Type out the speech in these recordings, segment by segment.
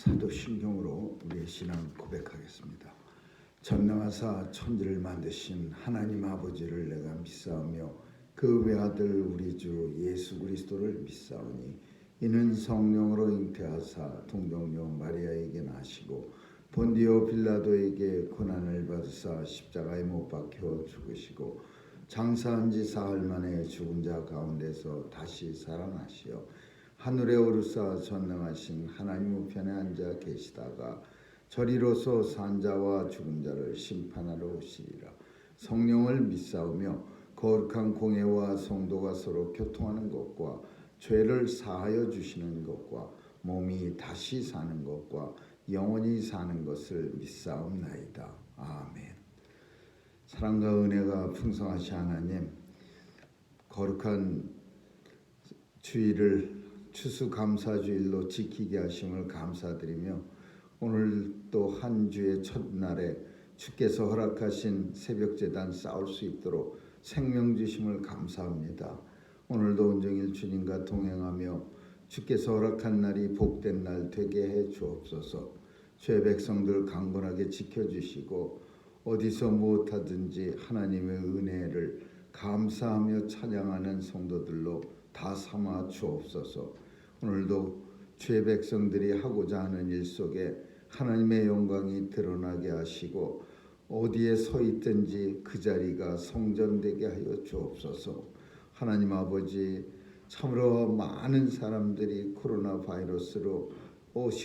사도신경으로 우리의 신앙 고백하겠습니다. 전능하사 천지를 만드신 하나님 아버지를 내가 믿사오며 그 외아들 우리 주 예수 그리스도를 믿사오니 이는 성령으로 잉태하사 동정녀 마리아에게 나시고 본디오 빌라도에게 고난을 받으사 십자가에 못 박혀 죽으시고 장사한 지 사흘 만에 죽은 자 가운데서 다시 살아나시어 하늘에 오르사 전능하신 하나님 우편에 앉아 계시다가 저리로서 산 자와 죽은 자를 심판하러 오시리라. 성령을 믿사오며 거룩한 공회와 성도가 서로 교통하는 것과 죄를 사하여 주시는 것과 몸이 다시 사는 것과 영원히 사는 것을 믿사옵나이다. 아멘. 사랑과 은혜가 풍성하신 하나님, 거룩한 주일을 추수감사주일로 지키게 하심을 감사드리며 오늘 또 한 주의 첫날에 주께서 허락하신 새벽제단 싸울 수 있도록 생명 주심을 감사합니다. 오늘도 온종일 주님과 동행하며 주께서 허락한 날이 복된 날 되게 해 주옵소서. 죄 백성들 강건하게 지켜주시고 어디서 무엇하든지 하나님의 은혜를 감사하며 찬양하는 성도들로 다 삼아 주옵소서. 오늘도 죄 백성들이 하고자 하는 일 속에 하나님의 영광이 드러나게 하시고 어디에 서 있든지 그 자리가 성전되게 하여 주옵소서. 하나님 아버지, 참으로 많은 사람들이 코로나 바이러스로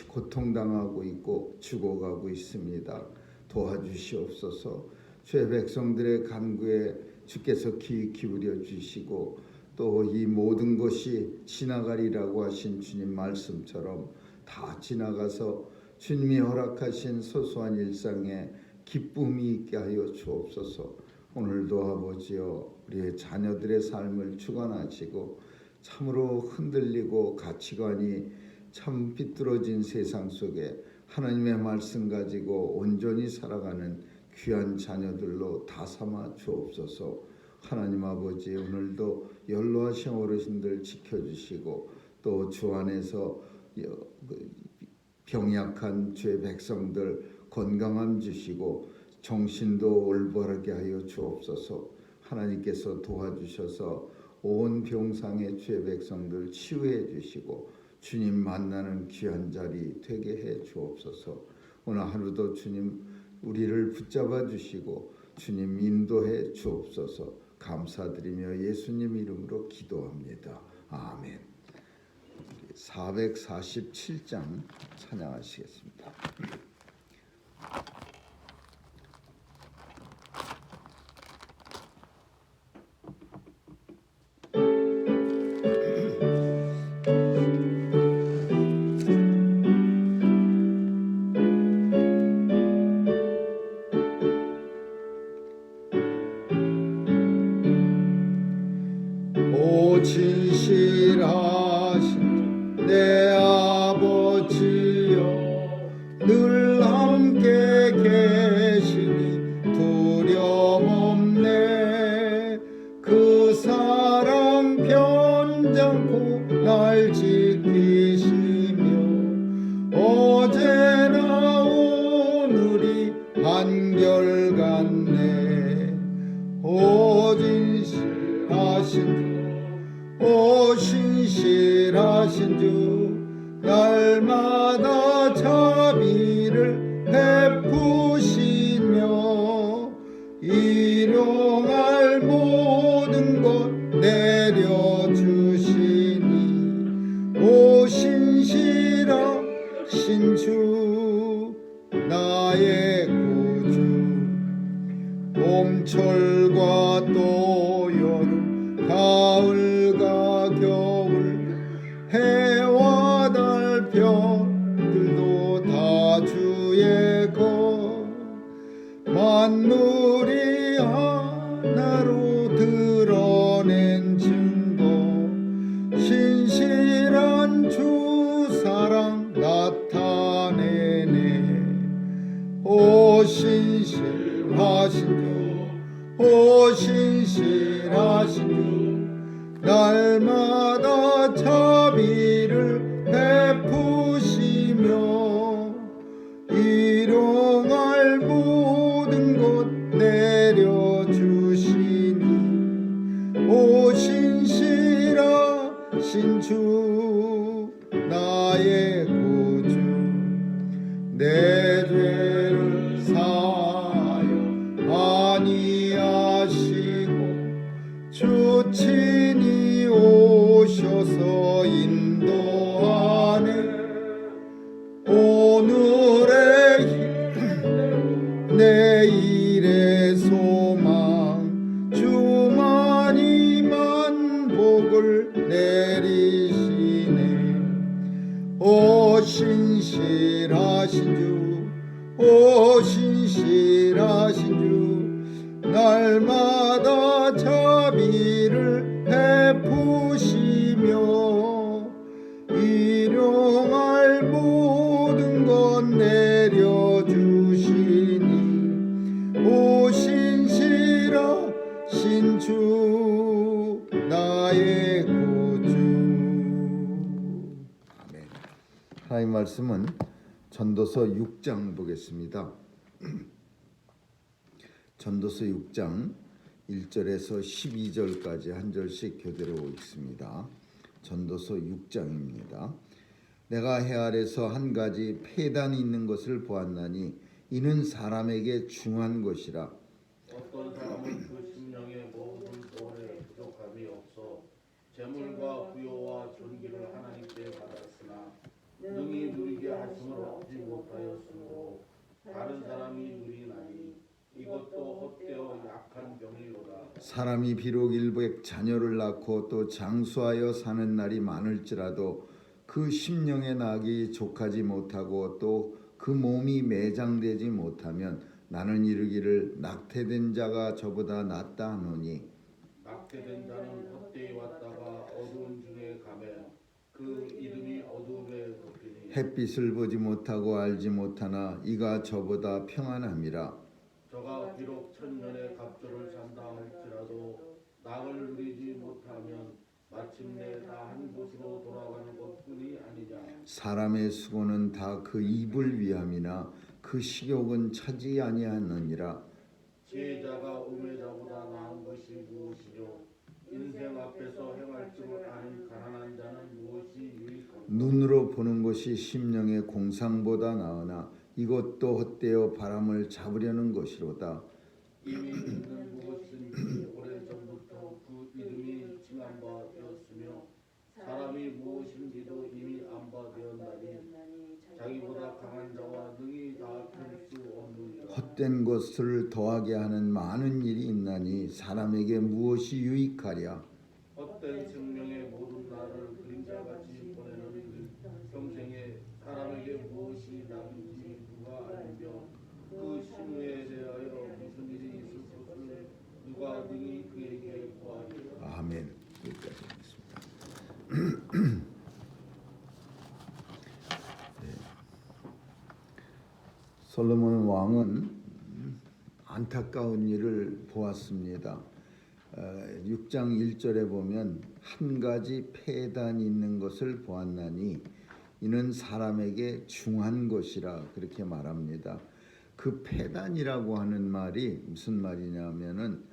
고통당하고 있고 죽어가고 있습니다. 도와주시옵소서. 죄 백성들의 간구에 주께서 귀 기울여 주시고 또 이 모든 것이 지나가리라고 하신 주님 말씀처럼 다 지나가서 주님이 허락하신 소소한 일상에 기쁨이 있게 하여 주옵소서. 오늘도 아버지여 우리의 자녀들의 삶을 주관하시고 참으로 흔들리고 가치관이 참 비뚤어진 세상 속에 하나님의 말씀 가지고 온전히 살아가는 귀한 자녀들로 다 삼아 주옵소서. 하나님 아버지, 오늘도 연로하신 어르신들 지켜주시고 또 주 안에서 병약한 죄 백성들 건강함 주시고 정신도 올바르게 하여 주옵소서. 하나님께서 도와주셔서 온 병상의 죄 백성들 치유해 주시고 주님 만나는 귀한 자리 되게 해 주옵소서. 오늘 하루도 주님 우리를 붙잡아 주시고 주님 인도해 주옵소서. 감사드리며 예수님 이름으로 기도합니다. 아멘. 447장 찬양하시겠습니다. 진실하신 내 아버지여 늘 함께 계시니 두려움 없네. 그 사랑 변장코 날 지키시며 어제나 오늘이 한결같네. 진실하신 신실하신 주 날마다 자비를 베푸시며 일용할 모든 것 내려주시니 오 신실하신 주 나의 구주. 봄철과 또 여름 가을과 겨울 해와 달 별들도 다 주의 것. 만물이 하나로 드러낸 증거 신실한 주 사랑 나타내네. 오 신실하신 주 오 오 신실하신 주, 오 신실하신 주, 날마다 자비를 베푸시며 일용할 모든 것 내려주시니 오 신실하신 주 나의 구주. 아멘. 하나님 말씀은 전도서 6장 보겠습니다. 전도서 6장 1절에서 12절까지 한 절씩 교대로 읽습니다. 전도서 6장입니다. 내가 해 아래서 한 가지 폐단이 있는 것을 보았나니 이는 사람에게 중한 것이라. 어떤 사람은 그 심령의 모든 소원에 부족함이 없어 재물과 부요와 존귀를 하나님께 받았으나 능히 누리게 하심을 얻지 못하였으므로 다른 사람이 누리나니 이것도 헛되어 약한 병이로다. 사람이 비록 일백 자녀를 낳고 또 장수하여 사는 날이 많을지라도 그 심령의 낙이 족하지 못하고 또 그 몸이 매장되지 못하면 나는 이르기를 낙태된 자가 저보다 낫다 하노니 낙태된 자는 헛되이 왔다가 어두운 중에 가매 그 이름이 어두움에 덮이니 햇빛을 보지 못하고 알지 못하나 이가 저보다 평안함이라. 저가 비록 천년의 갑절을 산다 할지라도 낙을 누리지 못하면 마침내 다 한 곳으로 돌아가는 것뿐이 아니냐. 사람의 수고는 다 그 입을 위함이나 그 식욕은 차지 아니하느니라. 지혜자가 우매자보다 나은 것이 무엇이뇨. 인생 앞에서 행할 줄을 아는 가난한 자는 무엇이 유익하뇨. 눈으로 보는 것이 심령의 공상보다 나으나 이것도 헛되어 바람을 잡으려는 것이로다. 이미 있는 무엇이든지 오래전부터 그 이름이 칭한 바 되었으며 사람이 무엇인지도 이미 안 바 되었나니 자기보다 강한 자와 능히 다툴 수 없느니라. 헛된 것을 더하게 하는 많은 일이 있나니 사람에게 무엇이 유익하랴. 헛된 생명의 모든 날을 그림자같이 보내는 평생에 사람에게 무엇이 낙인지 누가 알며 그 신우에 대하여 무슨 일이 있을 것을 누가 능히 그에게 보아리라. 아멘. 여기까지 하겠습니다. 솔로몬 왕은 안타까운 일을 보았습니다. 6장 1절에 보면 한 가지 폐단이 있는 것을 보았나니 이는 사람에게 중한 것이라 그렇게 말합니다. 그 폐단이라고 하는 말이 무슨 말이냐면은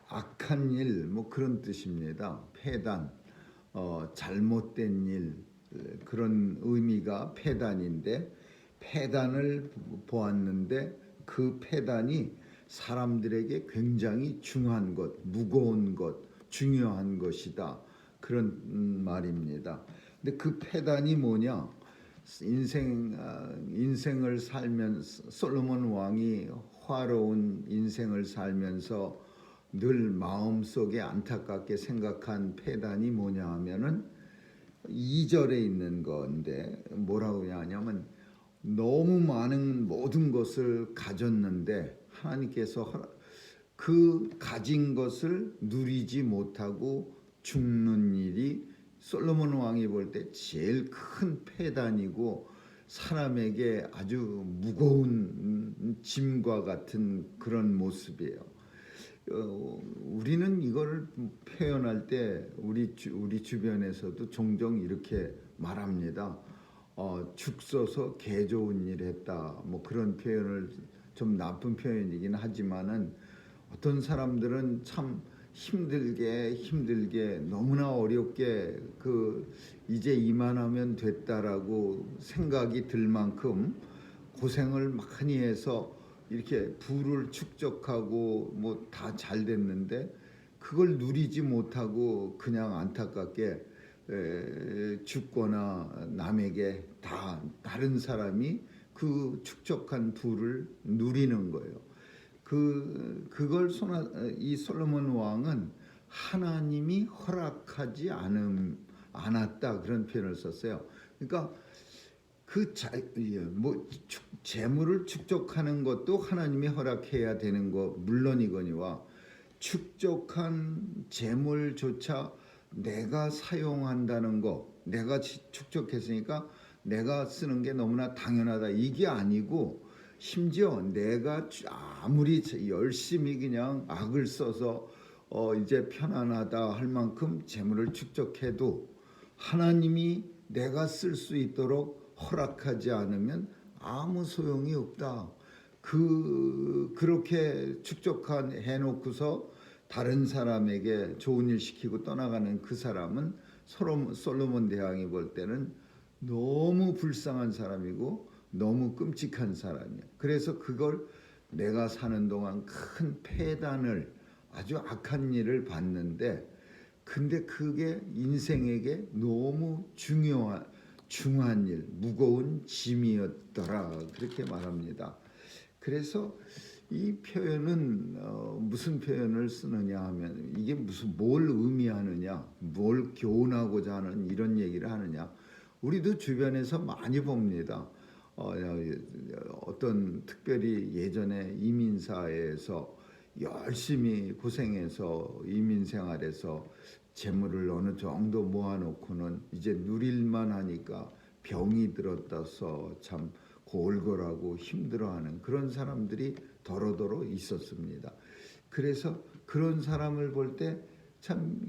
악한 일 뭐 그런 뜻입니다. 폐단, 잘못된 일 그런 의미가 폐단인데 폐단을 보았는데 그 폐단이 사람들에게 굉장히 중요한 것, 무거운 것, 중요한 것이다. 그런 말입니다. 근데 그 폐단이 뭐냐? 인생을 살면서 솔로몬 왕이 화려운 인생을 살면서 늘 마음속에 안타깝게 생각한 폐단이 뭐냐 하면은 2절에 있는 건데 뭐라고 하냐면 너무 많은 모든 것을 가졌는데 하나님께서 그 가진 것을 누리지 못하고 죽는 일이 솔로몬 왕이 볼 때 제일 큰 폐단이고 사람에게 아주 무거운 짐과 같은 그런 모습이에요. 우리는 이걸 표현할 때 우리 주변에서도 종종 이렇게 말합니다. 죽 써서 개 좋은 일 했다. 뭐 그런 표현을 좀 나쁜 표현이긴 하지만은 어떤 사람들은 참 힘들게 너무나 어렵게 그 이제 이만하면 됐다라고 생각이 들 만큼 고생을 많이 해서 이렇게 부를 축적하고 뭐 다 잘 됐는데 그걸 누리지 못하고 그냥 안타깝게 죽거나 남에게 다 다른 사람이 그 축적한 부를 누리는 거예요. 그걸 이 솔로몬 왕은 하나님이 허락하지 않았다 그런 표현을 썼어요. 그러니까 재물을 축적하는 것도 하나님이 허락해야 되는 거 물론이거니와 축적한 재물조차 내가 사용한다는 거, 내가 축적했으니까 내가 쓰는 게 너무나 당연하다 이게 아니고, 심지어 내가 아무리 열심히 그냥 악을 써서 이제 편안하다 할 만큼 재물을 축적해도 하나님이 내가 쓸 수 있도록 허락하지 않으면 아무 소용이 없다. 그렇게 축적한 해놓고서 다른 사람에게 좋은 일 시키고 떠나가는 그 사람은 솔로몬 대왕이 볼 때는 너무 불쌍한 사람이고 너무 끔찍한 사람이야. 그래서 그걸 내가 사는 동안 큰 폐단을, 아주 악한 일을 봤는데, 근데 그게 인생에게 너무 중요한 일, 무거운 짐이었더라, 그렇게 말합니다. 그래서 이 표현은 무슨 표현을 쓰느냐 하면, 이게 뭘 의미하느냐, 뭘 교훈하고자 하는 이런 얘기를 하느냐, 우리도 주변에서 많이 봅니다. 어떤 특별히 예전에 이민사회에서 열심히 고생해서 이민 생활에서 재물을 어느 정도 모아놓고는 이제 누릴만 하니까 병이 들었다서 참 골골하고 힘들어하는 그런 사람들이 더러더러 있었습니다. 그래서 그런 사람을 볼 때 참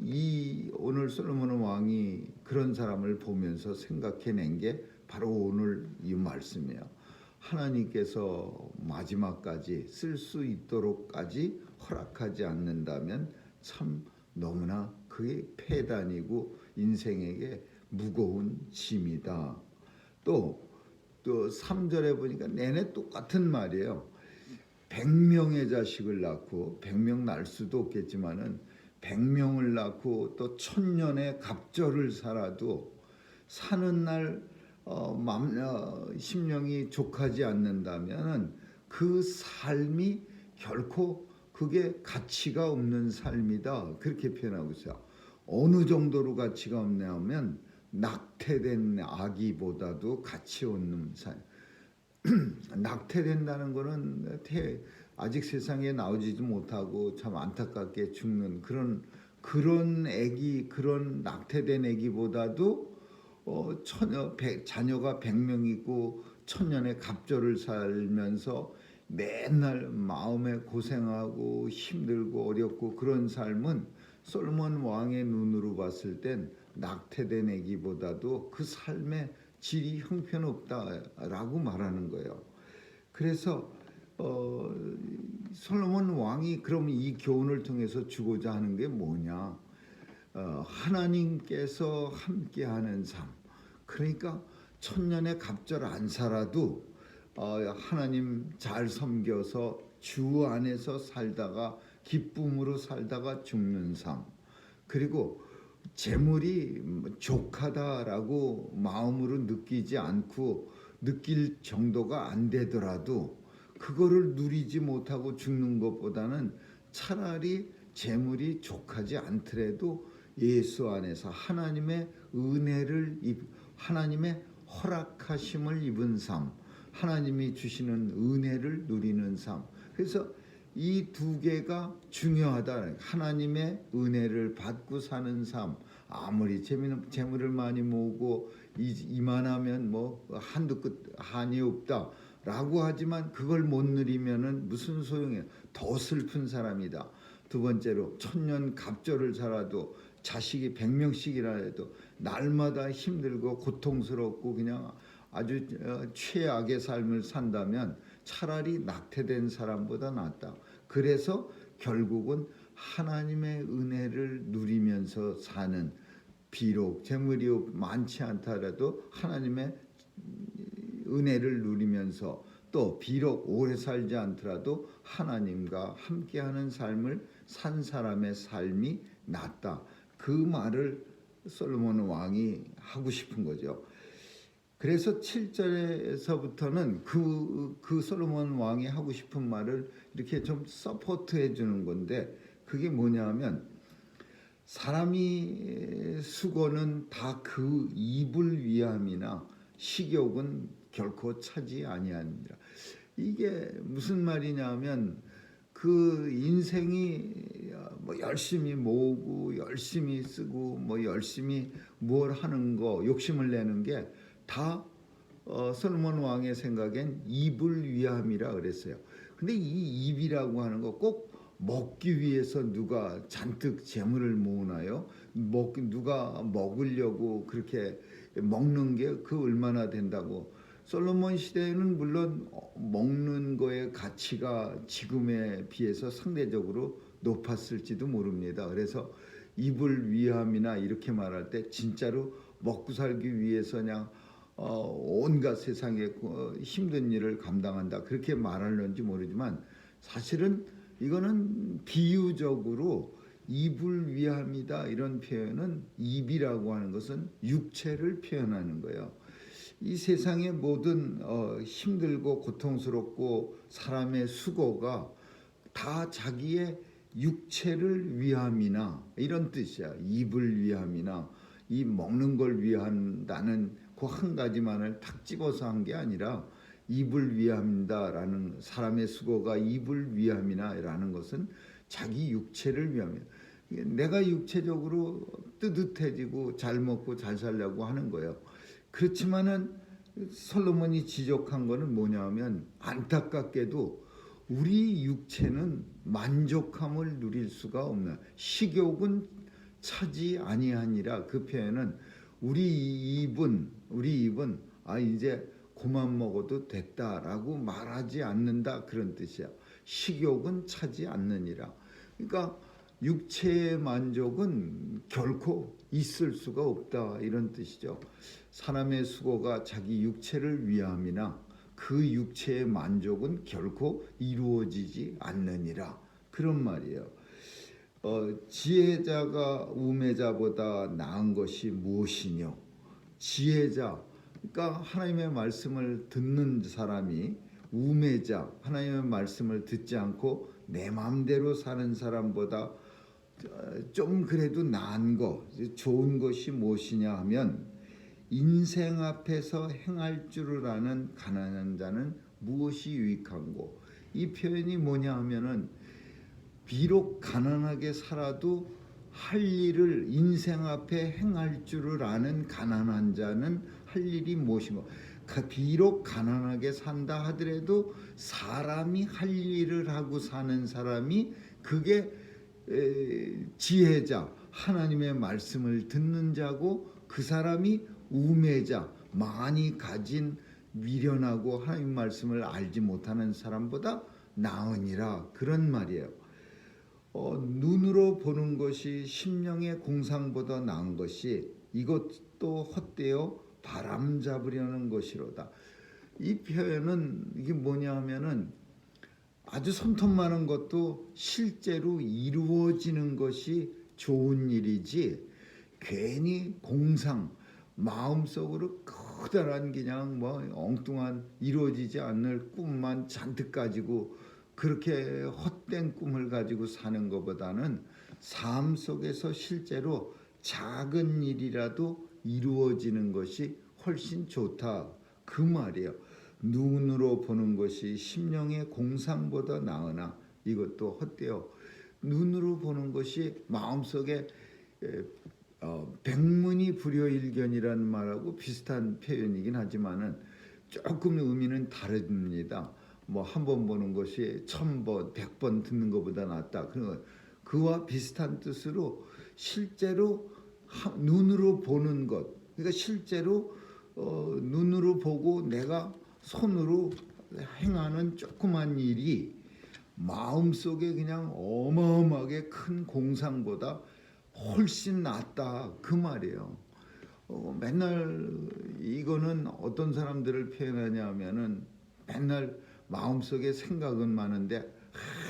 오늘 솔로몬 왕이 그런 사람을 보면서 생각해낸 게 바로 오늘 이 말씀이에요. 하나님께서 마지막까지 쓸 수 있도록까지 허락하지 않는다면 참 너무나 그게 폐단이고 인생에게 무거운 짐이다. 또 3절에 보니까 내내 똑같은 말이에요. 100명의 자식을 낳고, 100명 낳을 수도 없겠지만은 100명을 낳고 또 1000년의 갑절을 살아도 사는 날 심령이 족하지 않는다면 그 삶이 결코 그게 가치가 없는 삶이다, 그렇게 표현하고 있어요. 어느 정도로 가치가 없냐면 낙태된 아기보다도 가치 없는 삶. 낙태된다는 거는 아직 세상에 나오지도 못하고 참 안타깝게 죽는 그런 아기, 그런 낙태된 아기보다도 자녀가 100명이고 1000년의 갑절을 살면서 맨날 마음에 고생하고 힘들고 어렵고 그런 삶은 솔로몬 왕의 눈으로 봤을 땐 낙태된 아기보다도 그 삶의 질이 형편없다라고 말하는 거예요. 그래서 솔로몬 왕이 그럼 이 교훈을 통해서 주고자 하는 게 뭐냐? 하나님께서 함께하는 삶. 그러니까 1000년의 갑절 안 살아도 하나님 잘 섬겨서 주 안에서 살다가 기쁨으로 살다가 죽는 삶. 그리고 재물이 족하다라고 마음으로 느끼지 않고 느낄 정도가 안 되더라도 그거를 누리지 못하고 죽는 것보다는 차라리 재물이 족하지 않더라도 예수 안에서 하나님의 은혜를 하나님의 허락하심을 입은 삶, 하나님이 주시는 은혜를 누리는 삶. 그래서 이 두 개가 중요하다. 하나님의 은혜를 받고 사는 삶. 아무리 재물을 많이 모으고 이만하면 뭐 한도 끝 한이 없다라고 하지만 그걸 못 누리면은 무슨 소용이에요? 더 슬픈 사람이다. 두 번째로 1000년 갑절을 살아도 자식이 100명씩이라 해도 날마다 힘들고 고통스럽고 그냥 아주 최악의 삶을 산다면 차라리 낙태된 사람보다 낫다. 그래서 결국은 하나님의 은혜를 누리면서 사는, 비록 재물이 많지 않더라도 하나님의 은혜를 누리면서 또 비록 오래 살지 않더라도 하나님과 함께하는 삶을 산 사람의 삶이 낫다. 그 말을 솔로몬 왕이 하고 싶은 거죠. 그래서 7절에서부터는 그 솔로몬 왕이 하고 싶은 말을 이렇게 좀 서포트해 주는 건데, 그게 뭐냐면 사람이 수고는 다 그 입을 위함이나 식욕은 결코 차지 아니하니라. 이게 무슨 말이냐면 그 인생이 뭐 열심히 모으고 열심히 쓰고 뭐 열심히 뭘 하는 거 욕심을 내는 게 다 솔로몬 왕의 생각엔 입을 위함이라 그랬어요. 근데 이 입이라고 하는 거 꼭 먹기 위해서 누가 잔뜩 재물을 모으나요? 누가 먹으려고 그렇게 먹는 게 그 얼마나 된다고. 솔로몬 시대에는 물론 먹는 거의 가치가 지금에 비해서 상대적으로 높았을지도 모릅니다. 그래서 입을 위함이나 이렇게 말할 때 진짜로 먹고 살기 위해서 그냥 온갖 세상의 힘든 일을 감당한다 그렇게 말하는지 모르지만 사실은 이거는 비유적으로 입을 위함이다. 이런 표현은 입이라고 하는 것은 육체를 표현하는 거예요. 이 세상의 모든 힘들고 고통스럽고 사람의 수고가 다 자기의 육체를 위함이나 이런 뜻이야. 입을 위함이나 이 먹는 걸 위한다는 그 한 가지만을 탁 집어서 한 게 아니라 입을 위함이다라는 사람의 수고가 입을 위함이나라는 것은 자기 육체를 위함이야. 내가 육체적으로 뜨뜻해지고 잘 먹고 잘 살려고 하는 거예요. 그렇지만은 솔로몬이 지적한 거는 뭐냐면 안타깝게도 우리 육체는 만족함을 누릴 수가 없는 식욕은 차지 아니하니라. 그 표현은 우리 입은 이제 그만 먹어도 됐다라고 말하지 않는다 그런 뜻이야. 식욕은 차지 않느니라. 그러니까 육체의 만족은 결코 있을 수가 없다 이런 뜻이죠. 사람의 수고가 자기 육체를 위함이나 그 육체의 만족은 결코 이루어지지 않느니라 그런 말이에요. 지혜자가 우매자보다 나은 것이 무엇이뇨? 지혜자, 그러니까 하나님의 말씀을 듣는 사람이 우매자, 하나님의 말씀을 듣지 않고 내 마음대로 사는 사람보다 좀 그래도 나은 거, 좋은 것이 무엇이냐 하면 인생 앞에서 행할 줄을 아는 가난한 자는 무엇이 유익한고. 이 표현이 뭐냐 하면은 비록 가난하게 살아도 할 일을 인생 앞에 행할 줄을 아는 가난한 자는 할 일이 무엇인가. 비록 가난하게 산다 하더라도 사람이 할 일을 하고 사는 사람이 그게 지혜자, 하나님의 말씀을 듣는 자고 그 사람이 우매자, 많이 가진 미련하고 하나님 말씀을 알지 못하는 사람보다 나으니라 그런 말이에요. 눈으로 보는 것이 심령의 공상보다 나은 것이 이것도 헛되어 바람 잡으려는 것이로다. 이 표현은 이게 뭐냐 하면은 아주 손톱 많은 것도 실제로 이루어지는 것이 좋은 일이지 괜히 공상 마음속으로 커다란 그냥 뭐 엉뚱한 이루어지지 않을 꿈만 잔뜩 가지고 그렇게 헛된 꿈을 가지고 사는 것보다는 삶 속에서 실제로 작은 일이라도 이루어지는 것이 훨씬 좋다 그 말이에요. 눈으로 보는 것이 심령의 공상보다 나으나 이것도 헛되어. 눈으로 보는 것이 마음속에 백문이 불여일견이라는 말하고 비슷한 표현이긴 하지만은 조금 의미는 다릅니다. 뭐 한 번 보는 것이 1000번, 100번 듣는 것보다 낫다. 그와 비슷한 뜻으로 실제로 눈으로 보는 것, 그러니까 실제로 눈으로 보고 내가 손으로 행하는 조그만 일이 마음속에 그냥 어마어마하게 큰 공상보다 훨씬 낫다 그 말이에요. 맨날 이거는 어떤 사람들을 표현하냐 하면은 맨날 마음속에 생각은 많은데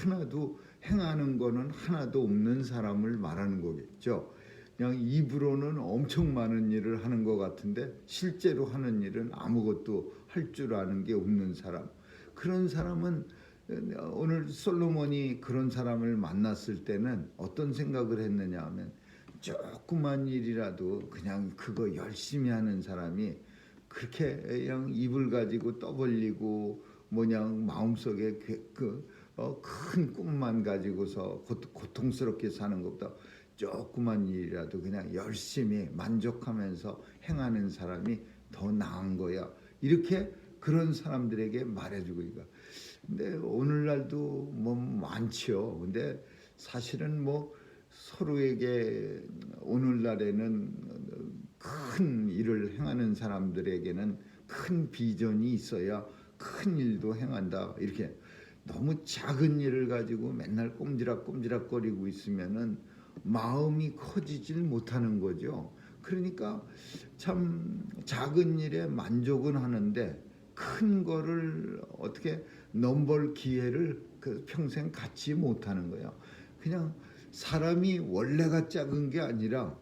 하나도 행하는 거는 하나도 없는 사람을 말하는 거겠죠. 그냥 입으로는 엄청 많은 일을 하는 것 같은데 실제로 하는 일은 아무것도 할 줄 아는 게 없는 사람. 그런 사람은 오늘 솔로몬이 그런 사람을 만났을 때는 어떤 생각을 했느냐 하면 조그만 일이라도 그냥 그거 열심히 하는 사람이 그렇게 그냥 입을 가지고 떠벌리고 뭐냥 마음속에 큰 꿈만 가지고서 고통스럽게 사는 것보다 조그만 일이라도 그냥 열심히 만족하면서 행하는 사람이 더 나은 거야. 이렇게 그런 사람들에게 말해주고 이거. 근데 오늘날도 뭐 많지요. 근데 사실은 뭐 서로에게 오늘날에는 큰 일을 행하는 사람들에게는 큰 비전이 있어야 큰 일도 행한다. 이렇게 너무 작은 일을 가지고 맨날 꼼지락꼼지락거리고 있으면은 마음이 커지질 못하는 거죠. 그러니까 참 작은 일에 만족은 하는데 큰 거를 어떻게 넘볼 기회를 평생 갖지 못하는 거예요. 그냥 사람이 원래가 작은 게 아니라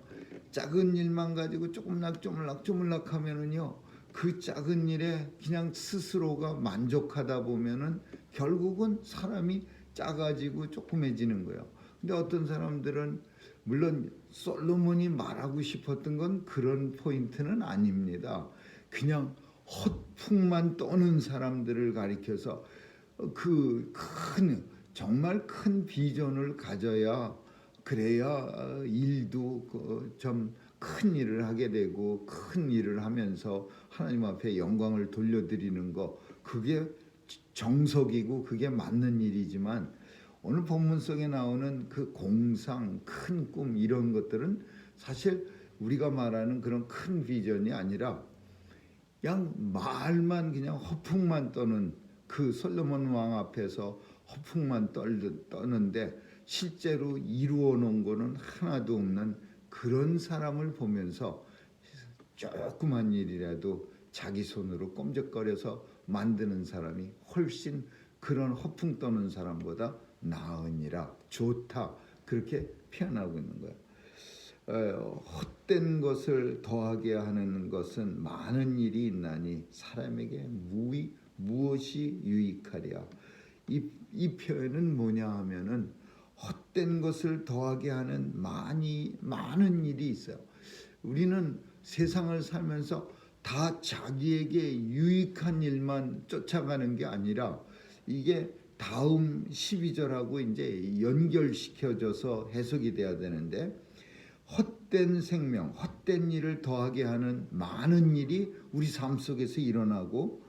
작은 일만 가지고 조금락 하면은요, 그 작은 일에 그냥 스스로가 만족하다 보면은 결국은 사람이 작아지고 조그매지는 거예요. 근데 어떤 사람들은 물론 솔로몬이 말하고 싶었던 건 그런 포인트는 아닙니다. 그냥 헛풍만 떠는 사람들을 가리켜서 정말 큰 비전을 가져야 그래야 일도 좀 큰 일을 하게 되고 큰 일을 하면서 하나님 앞에 영광을 돌려드리는 거 그게 정석이고 그게 맞는 일이지만 오늘 본문 속에 나오는 그 공상, 큰 꿈 이런 것들은 사실 우리가 말하는 그런 큰 비전이 아니라 그냥 말만 그냥 허풍만 떠는 그 솔로몬 왕 앞에서 허풍만 떠는데 실제로 이루어 놓은 거는 하나도 없는 그런 사람을 보면서 조그만 일이라도 자기 손으로 꼼짝거려서 만드는 사람이 훨씬 그런 허풍 떠는 사람보다 나으니라 좋다 그렇게 표현하고 있는 거예요. 헛된 것을 더하게 하는 것은 많은 일이 있나니 사람에게 무엇이 유익하랴. 이 표현은 뭐냐 하면은 헛된 것을 더하게 하는 많은 일이 있어요. 우리는 세상을 살면서 다 자기에게 유익한 일만 쫓아가는 게 아니라 이게 다음 12절하고 이제 연결시켜져서 해석이 돼야 되는데 헛된 생명, 헛된 일을 더하게 하는 많은 일이 우리 삶 속에서 일어나고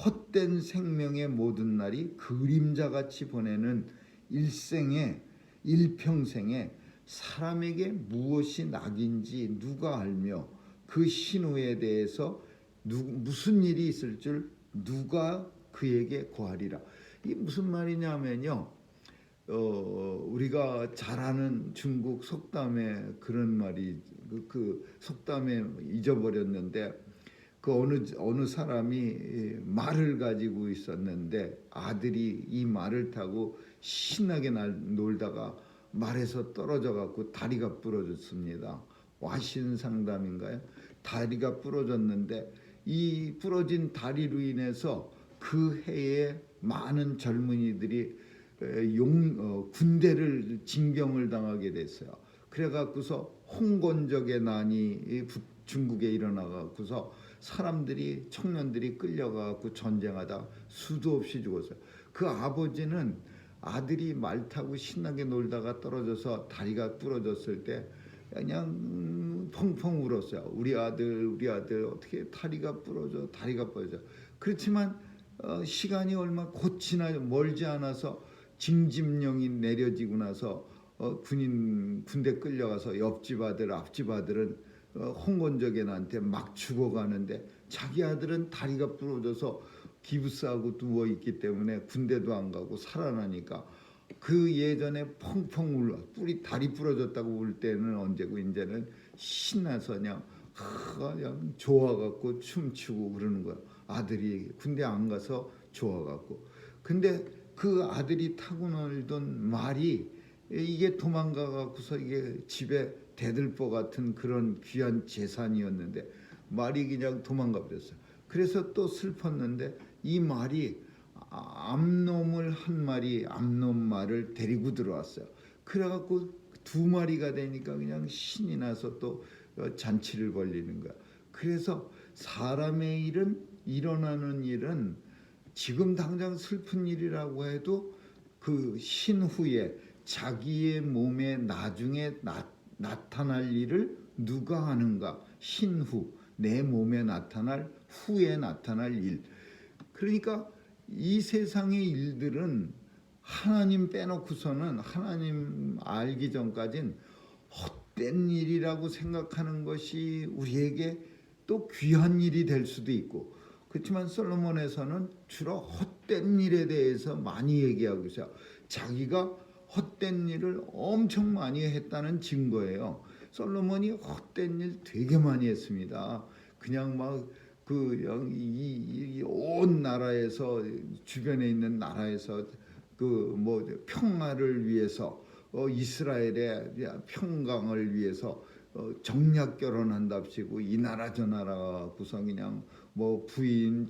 헛된 생명의 모든 날이 그림자같이 보내는 일평생에 사람에게 무엇이 낙인지 누가 알며 그 신후에 대해서 무슨 일이 있을 줄 누가 그에게 고하리라. 이게 무슨 말이냐면요. 우리가 잘 아는 중국 속담에 그런 말이 그 속담에 잊어버렸는데 그 어느 사람이 말을 가지고 있었는데 아들이 이 말을 타고 신나게 놀다가 말에서 떨어져 갖고 다리가 부러졌습니다. 와신상담인가요? 다리가 부러졌는데 이 부러진 다리로 인해서 그 해에 많은 젊은이들이 군대를 징병을 당하게 됐어요. 그래갖고서 홍건적의 난이 중국에 일어나갖고서 청년들이 끌려가갖고 전쟁하다 수도 없이 죽었어요. 그 아버지는 아들이 말 타고 신나게 놀다가 떨어져서 다리가 부러졌을 때 그냥 펑펑 울었어요. 우리 아들 어떻게 다리가 부러져. 그렇지만 시간이 얼마 곧 멀지 않아서 징집령이 내려지고 나서 군대 끌려가서 옆집 아들 앞집 아들은 홍건적애한테 막 죽어가는데 자기 아들은 다리가 부러져서 기부스하고 누워있기 때문에 군대도 안 가고 살아나니까 그 예전에 펑펑 울어 다리 부러졌다고 울 때는 언제고 이제는 신나서 그냥 좋아갖고 춤추고 그러는 거야. 아들이 군대 안 가서 좋아갖고. 근데 그 아들이 타고 놀던 말이 이게 도망가갖고서 이게 집에 대들보 같은 그런 귀한 재산이었는데 말이 그냥 도망가 버렸어요. 그래서 또 슬펐는데 이 말이 한 마리 암놈 말을 데리고 들어왔어요. 그래갖고 2마리가 되니까 그냥 신이 나서 또 잔치를 벌리는 거야. 그래서 사람의 일은 일어나는 일은 지금 당장 슬픈 일이라고 해도 그 신후에 자기의 몸에 나중에 나타날 일을 누가 하는가? 신후, 내 몸에 나타날 후에 나타날 일. 그러니까 이 세상의 일들은 하나님 빼놓고서는 하나님 알기 전까진 헛된 일이라고 생각하는 것이 우리에게 또 귀한 일이 될 수도 있고, 그렇지만 솔로몬에서는 주로 헛된 일에 대해서 많이 얘기하고 있어요. 자기가 헛된 일을 엄청 많이 했다는 증거예요. 솔로몬이 헛된 일 되게 많이 했습니다. 그냥 막 온 나라에서, 주변에 있는 나라에서 평화를 위해서, 이스라엘의 평강을 위해서 정략 결혼한답시고 이 나라 저 나라 구성 그냥 부인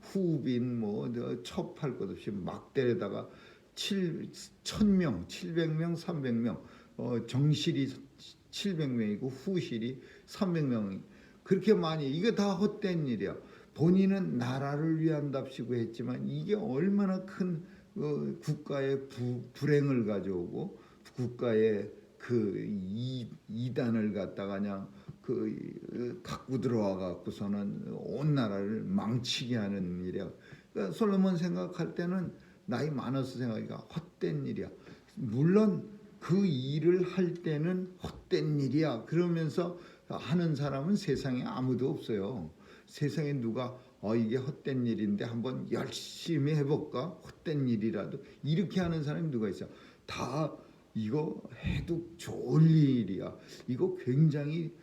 후빈 첩할 것 없이 막 데려다가 1000명 700명 300명, 정실이 700명이고 후실이 300명, 그렇게 많이. 이게 다 헛된 일이야. 본인은 나라를 위한답시고 했지만 이게 얼마나 큰 국가의 불행을 가져오고 국가의 이단을 갖다가 그냥 갖고 들어와 갖고서는 온 나라를 망치게 하는 일이야. 그러니까 솔로몬 생각할 때는 나이 많아서 생각하기가 헛된 일이야. 물론 그 일을 할 때는 헛된 일이야 그러면서 하는 사람은 세상에 아무도 없어요. 세상에 누가 이게 헛된 일인데 한번 열심히 해볼까? 헛된 일이라도 이렇게 하는 사람이 누가 있어? 다 이거 해도 좋을 일이야. 이거 굉장히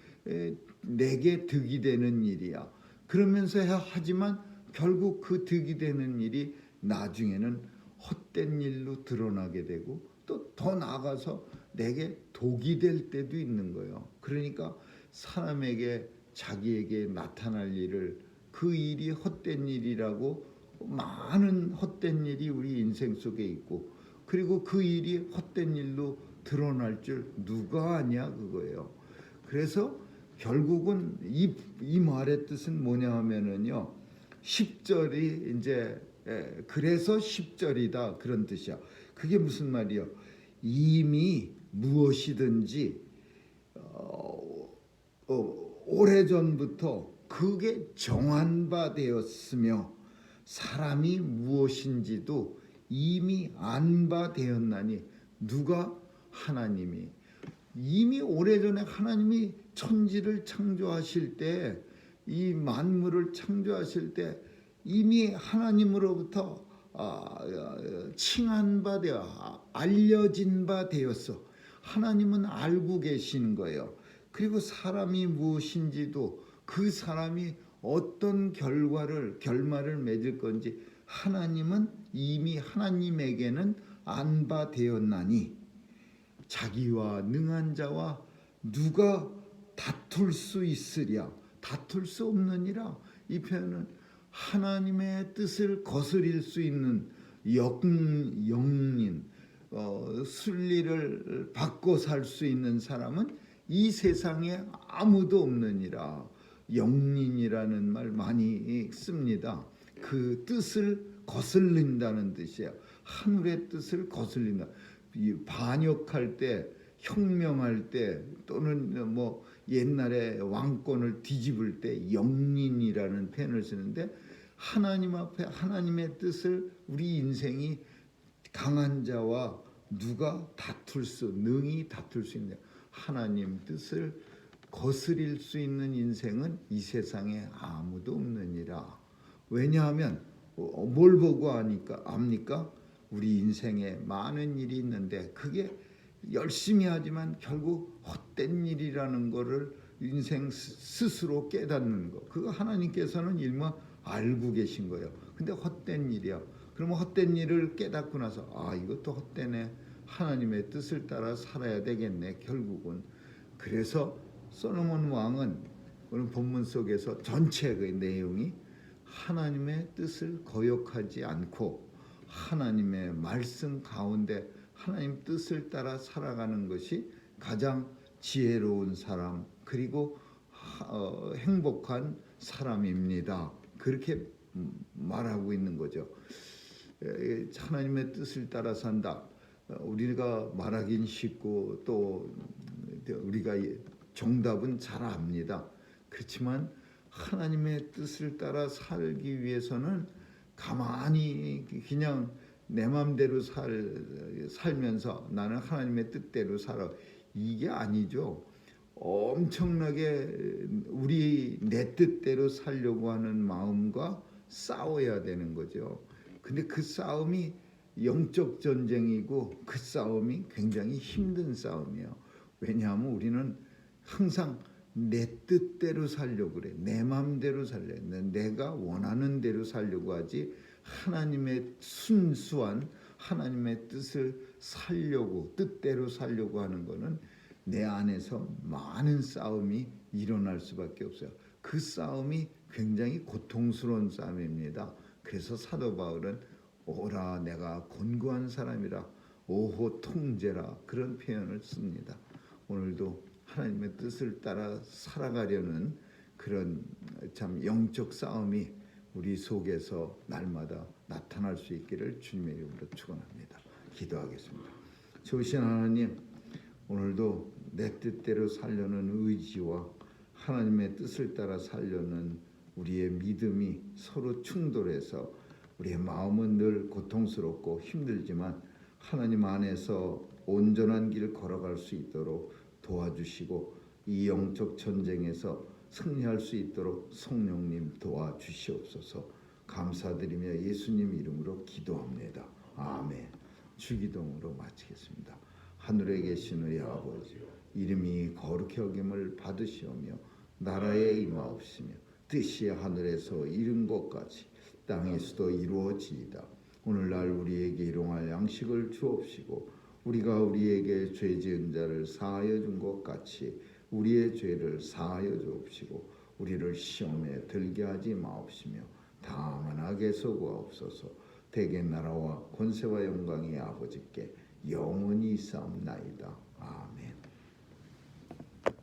내게 득이 되는 일이야. 그러면서 하지만 결국 그 득이 되는 일이 나중에는 헛된 일로 드러나게 되고 또 더 나아가서 내게 독이 될 때도 있는 거예요. 그러니까 사람에게 자기에게 나타날 일을, 그 일이 헛된 일이라고, 많은 헛된 일이 우리 인생 속에 있고, 그리고 그 일이 헛된 일로 드러날 줄 누가 아냐 그거예요. 그래서 결국은 이 말의 뜻은 뭐냐 하면은요, 10절이 이제 그래서 10절이다 그런 뜻이야. 그게 무슨 말이요? 이미 무엇이든지 오래전부터 그게 정한 바 되었으며 사람이 무엇인지도 이미 안 바 되었나니. 누가? 하나님이. 이미 오래전에 하나님이 천지를 창조하실 때, 이 만물을 창조하실 때 이미 하나님으로부터 칭한 바 되어 알려진 바 되었어. 하나님은 알고 계신 거예요. 그리고 사람이 무엇인지도, 그 사람이 어떤 결말을 맺을 건지 하나님은 이미 하나님에게는 안 바 되었나니 자기와 능한 자와 누가 다툴 수 있으랴. 다툴 수 없느니라. 이 표현은 하나님의 뜻을 거스릴 수 있는 영린, 순리를 바꿔 살 수 있는 사람은 이 세상에 아무도 없느니라. 영린이라는 말 많이 씁니다. 그 뜻을 거슬린다는 뜻이에요. 하늘의 뜻을 거슬린다. 반역할 때, 혁명할 때, 또는 옛날에 왕권을 뒤집을 때 영린이라는 표현을 쓰는데, 하나님 앞에 하나님의 뜻을 우리 인생이 강한 자와 누가 능히 다툴 수 있냐. 하나님 뜻을 거스릴 수 있는 인생은 이 세상에 아무도 없느니라. 왜냐하면 뭘 보고 압니까? 우리 인생에 많은 일이 있는데 그게 열심히 하지만 결국 헛된 일이라는 거를 인생 스스로 깨닫는 거. 그거 하나님께서는 일마 알고 계신 거예요. 근데 헛된 일이야. 그러면 헛된 일을 깨닫고 나서 이것도 헛되네. 하나님의 뜻을 따라 살아야 되겠네. 결국은. 그래서 솔로몬 왕은 오늘 본문 속에서 전체 그 내용이 하나님의 뜻을 거역하지 않고 하나님의 말씀 가운데 하나님 뜻을 따라 살아가는 것이 가장 지혜로운 사람, 그리고 행복한 사람입니다. 그렇게 말하고 있는 거죠. 하나님의 뜻을 따라 산다. 우리가 말하긴 쉽고 또 우리가 정답은 잘 압니다. 그렇지만 하나님의 뜻을 따라 살기 위해서는 가만히 그냥 내 마음대로 살면서 나는 하나님의 뜻대로 살아, 이게 아니죠. 엄청나게 내 뜻대로 살려고 하는 마음과 싸워야 되는 거죠. 근데 그 싸움이 영적 전쟁이고 그 싸움이 굉장히 힘든 싸움이에요. 왜냐하면 우리는 항상 내 뜻대로 살려고 그래. 내 마음대로 살려. 내가 원하는 대로 살려고 하지, 하나님의 순수한 하나님의 뜻을 살려고, 뜻대로 살려고 하는 거는 내 안에서 많은 싸움이 일어날 수밖에 없어요. 그 싸움이 굉장히 고통스러운 싸움입니다. 그래서 사도 바울은 오라 내가 곤고한 사람이라 오호 통제라, 그런 표현을 씁니다. 오늘도 하나님의 뜻을 따라 살아가려는 그런 참 영적 싸움이 우리 속에서 날마다 나타날 수 있기를 주님의 이름으로 축원합니다. 기도하겠습니다. 좋으신 하나님, 오늘도 내 뜻대로 살려는 의지와 하나님의 뜻을 따라 살려는 우리의 믿음이 서로 충돌해서 우리의 마음은 늘 고통스럽고 힘들지만 하나님 안에서 온전한 길 걸어갈 수 있도록 도와주시고, 이 영적 전쟁에서 승리할 수 있도록 성령님 도와주시옵소서. 감사드리며 예수님 이름으로 기도합니다. 아멘. 주기도문으로 마치겠습니다. 하늘에 계신 우리 아버지, 이름이 거룩히 여김을 받으시오며 나라에 임하옵시며 뜻이 하늘에서 이룬 것 같이 땅에서도 이루어지이다. 오늘날 우리에게 일용할 양식을 주옵시고 우리가 우리에게 죄 지은 자를 사하여 준 것 같이 우리의 죄를 사하여 주옵시고 우리를 시험에 들게 하지 마옵시며 다만 악에서 구하옵소서. 대개 나라와 권세와 영광이 아버지께 영원히 있사옵나이다.